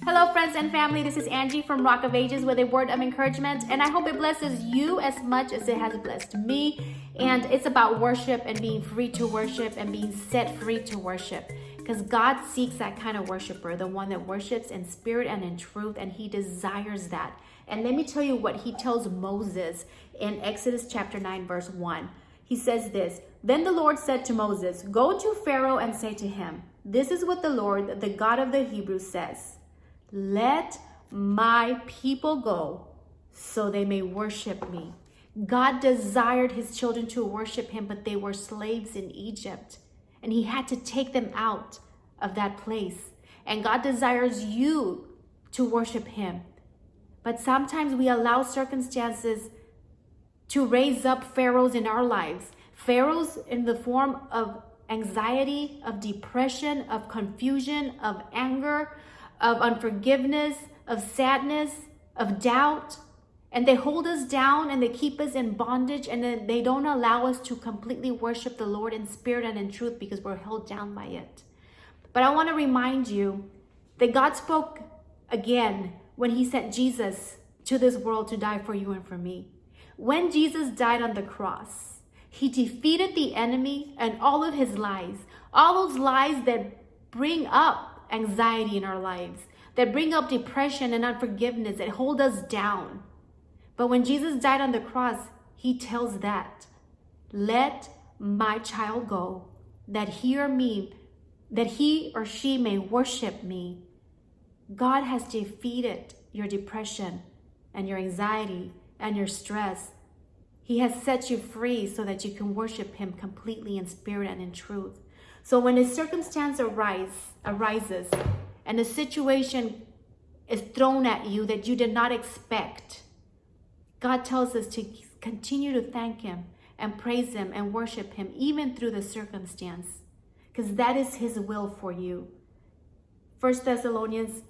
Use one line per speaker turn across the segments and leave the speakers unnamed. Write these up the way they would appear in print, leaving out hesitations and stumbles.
Hello, friends and family. This is Angie from Rock of Ages with a word of encouragement, and I hope it blesses you as much as it has blessed me. And it's about worship and being free to worship and being set free to worship, because God seeks that kind of worshiper, the one that worships in spirit and in truth, and He desires that. And let me tell you what He tells Moses in Exodus chapter 9, verse 1. He says this: "Then the Lord said to Moses, go to Pharaoh and say to him, this is what the Lord, the God of the Hebrews, says. Let my people go so they may worship me." God desired His children to worship Him, but they were slaves in Egypt, and He had to take them out of that place. And God desires you to worship Him. But sometimes we allow circumstances to raise up pharaohs in our lives. Pharaohs in the form of anxiety, of depression, of confusion, of anger, of unforgiveness, of sadness, of doubt. And they hold us down and they keep us in bondage, and then they don't allow us to completely worship the Lord in spirit and in truth because we're held down by it. But I want to remind you that God spoke again when He sent Jesus to this world to die for you and for me. When Jesus died on the cross, He defeated the enemy and all of his lies, all those lies that bring up anxiety in our lives, that bring up depression and unforgiveness, that hold us down. But when Jesus died on the cross, He tells that, let my child go, that he or she may worship me. God has defeated your depression and your anxiety and your stress. He has set you free so that you can worship Him completely in spirit and in truth. So when a circumstance arises and a situation is thrown at you that you did not expect, God tells us to continue to thank Him and praise Him and worship Him even through the circumstance, because that is His will for you. 1 Thessalonians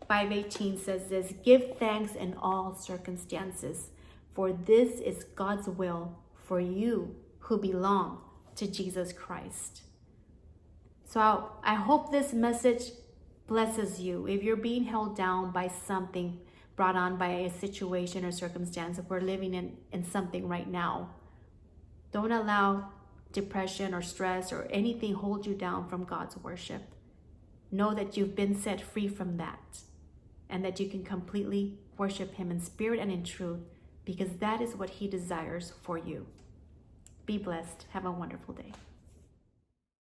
5:18 says this: "Give thanks in all circumstances, for this is God's will for you who belong to Jesus Christ." So I hope this message blesses you. If you're being held down by something brought on by a situation or circumstance, if we're living in something right now, don't allow depression or stress or anything hold you down from God's worship. Know that you've been set free from that, and that you can completely worship Him in spirit and in truth, because that is what He desires for you. Be blessed. Have a wonderful day.